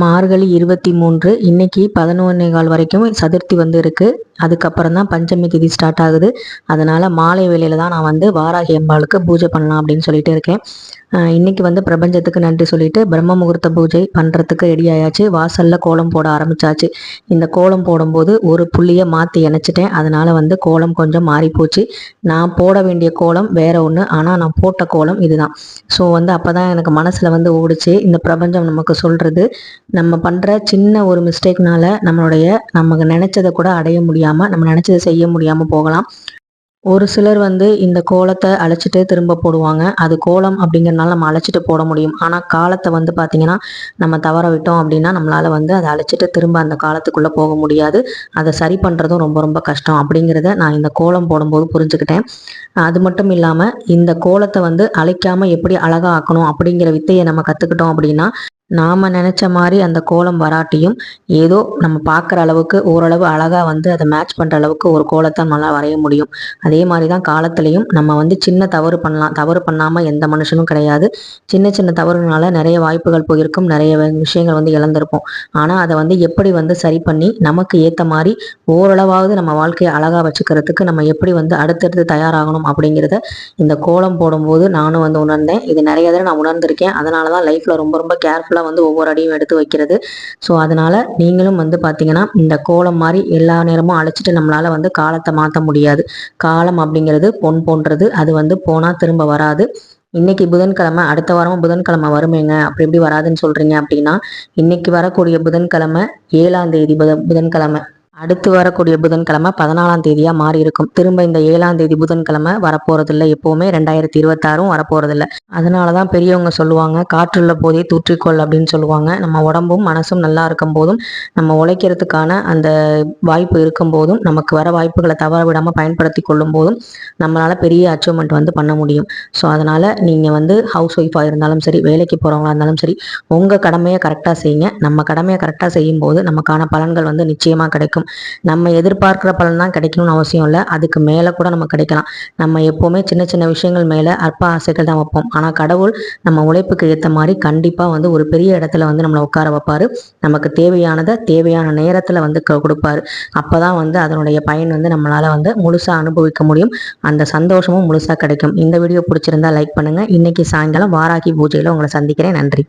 மார்கழி 23 இன்னைக்கு 11:15 வரைக்கும் சதுர்த்தி வந்து இருக்கு. அதுக்கப்புறம் தான் பஞ்சமி திதி ஸ்டார்ட் ஆகுது. அதனால மாலை வேளையில தான் நான் வந்து வாராகி அம்பாளுக்கு பூஜை பண்ணலாம் அப்படின்னு சொல்லிட்டு இருக்கேன். இன்னைக்கு வந்து பிரபஞ்சத்துக்கு நன்றி சொல்லிட்டு பிரம்ம முகூர்த்த பூஜை பண்ணுறதுக்கு ரெடி ஆயாச்சு. வாசல்ல கோலம் போட ஆரம்பிச்சாச்சு. இந்த கோலம் போடும்போது ஒரு புள்ளியை மாற்றி இணைச்சிட்டேன். அதனால வந்து கோலம் கொஞ்சம் மாறி போச்சு. நான் போட வேண்டிய கோலம் வேற ஒன்று, ஆனால் நான் போட்ட கோலம் இதுதான். ஸோ வந்து அப்போ தான் எனக்கு மனசில் வந்து ஓடிச்சு, இந்த பிரபஞ்சம் நமக்கு சொல்கிறது, நம்ம பண்ணுற சின்ன ஒரு மிஸ்டேக்னால நமக்கு நினச்சதை கூட அடைய முடியாமல், நம்ம நினச்சதை செய்ய முடியாமல் போகலாம். ஒரு சிலர் வந்து இந்த கோலத்தை அழைச்சிட்டு திரும்ப போடுவாங்க. அது கோலம் அப்படிங்கிறனால நம்ம அழைச்சிட்டு போட முடியும். ஆனால் காலத்தை வந்து பார்த்திங்கன்னா, நம்ம தவற விட்டோம் அப்படின்னா நம்மளால் வந்து அதை அழைச்சிட்டு திரும்ப அந்த காலத்துக்குள்ளே போக முடியாது. அதை சரி பண்ணுறதும் ரொம்ப ரொம்ப கஷ்டம் அப்படிங்கிறத நான் இந்த கோலம் போடும்போது புரிஞ்சுக்கிட்டேன். அது மட்டும் இல்லாமல் இந்த கோலத்தை வந்து அழைக்காமல் எப்படி அழகாக ஆக்கணும் அப்படிங்கிற வித்தையை நம்ம கற்றுக்கிட்டோம் அப்படின்னா, நாம் நினச்ச மாதிரி அந்த கோலம் வராட்டியும் ஏதோ நம்ம பார்க்குற அளவுக்கு ஓரளவு அழகாக வந்து அதை மேட்ச் பண்ணுற அளவுக்கு ஒரு கோலத்தை நம்மளால் வரைய முடியும். அதே மாதிரி தான் காலத்துலேயும் நம்ம வந்து சின்ன தவறு பண்ணலாம். தவறு பண்ணாமல் எந்த மனுஷனும் கிடையாது. சின்ன சின்ன தவறுனால நிறைய வாய்ப்புகள் போயிருக்கும், நிறைய விஷயங்கள் வந்து இழந்திருப்போம். ஆனால் அதை வந்து எப்படி வந்து சரி பண்ணி நமக்கு ஏற்ற மாதிரி ஓரளவாவது நம்ம வாழ்க்கையை அழகாக வச்சுக்கிறதுக்கு நம்ம எப்படி வந்து அடுத்தடுத்து தயாராகணும் அப்படிங்கிறத இந்த கோலம் போடும்போது நானும் வந்து உணர்ந்தேன். இது நிறைய தடவை நான் உணர்ந்திருக்கேன். அதனால தான் லைஃப்பில் ரொம்ப ரொம்ப கேர்ஃபுல்லாக வந்து ஒவ்வொரு அடியும் எடுத்து வைக்கிறது. ஸோ அதனால நீங்களும் வந்து பார்த்தீங்கன்னா, இந்த கோலம் மாதிரி எல்லா நேரமும் அழைச்சிட்டு நம்மளால வந்து காலத்தை மாற்ற முடியாது. காலம் அப்படிங்கிறது பொன் போன்றது. அது வந்து போனால் திரும்ப வராது. இன்னைக்கு புதன்கிழமை, அடுத்த வாரமும் புதன்கிழமை வருமேங்க, அப்படி எப்படி வராதுன்னு சொல்றீங்க அப்படின்னா, இன்னைக்கு வரக்கூடிய புதன்கிழமை 7ஆம் தேதி புதன்கிழமை. அடுத்து வரக்கூடிய புதன்கிழமை 14ஆம் தேதியாக மாறி இருக்கும். திரும்ப இந்த 7ஆம் தேதி புதன்கிழமை வரப்போறதில்ல. எப்போவுமே 2026 வரப்போறதில்ல. அதனால தான் பெரியவங்க சொல்லுவாங்க, காற்றுள்ள போதே தூற்றிக்கொள் அப்படின்னு சொல்லுவாங்க. நம்ம உடம்பும் மனசும் நல்லா இருக்கும் போதும், நம்ம உழைக்கிறதுக்கான அந்த வாய்ப்பு இருக்கும் போதும், நமக்கு வர வாய்ப்புகளை தவற விடாமல் பயன்படுத்தி கொள்ளும் போதும் நம்மளால் பெரிய அச்சீவ்மெண்ட் வந்து பண்ண முடியும். ஸோ அதனால் நீங்கள் வந்து ஹவுஸ் ஒய்ஃபாக இருந்தாலும் சரி, வேலைக்கு போகிறவங்களா இருந்தாலும் சரி, உங்கள் கடமையை கரெக்டாக செய்யுங்க. நம்ம கடமையை கரெக்டாக செய்யும்போது நமக்கான பலன்கள் வந்து நிச்சயமாக கிடைக்கும். நம்ம எதிர்பார்க்குற பலன் தான் கிடைக்கணும்னு அவசியம் இல்லை. அதுக்கு மேலே கூட நம்ம கிடைக்கலாம். நம்ம எப்போவுமே சின்ன சின்ன விஷயங்கள் மேலே அற்ப ஆசைகள் தான் வைப்போம். ஆனால் கடவுள் நம்ம உழைப்புக்கு ஏற்ற மாதிரி கண்டிப்பாக வந்து ஒரு பெரிய இடத்துல வந்து நம்மளை உட்கார வைப்பார். நமக்கு தேவையானதை தேவையான நேரத்தில் வந்து கொடுப்பாரு. அப்போ தான் வந்து அதனுடைய பயன் வந்து நம்மளால் வந்து முழுசாக அனுபவிக்க முடியும். அந்த சந்தோஷமும் முழுசாக கிடைக்கும். இந்த வீடியோ பிடிச்சிருந்தா லைக் பண்ணுங்கள். இன்னைக்கு சாயங்காலம் வாராகி பூஜையில் உங்களை சந்திக்கிறேன். நன்றி.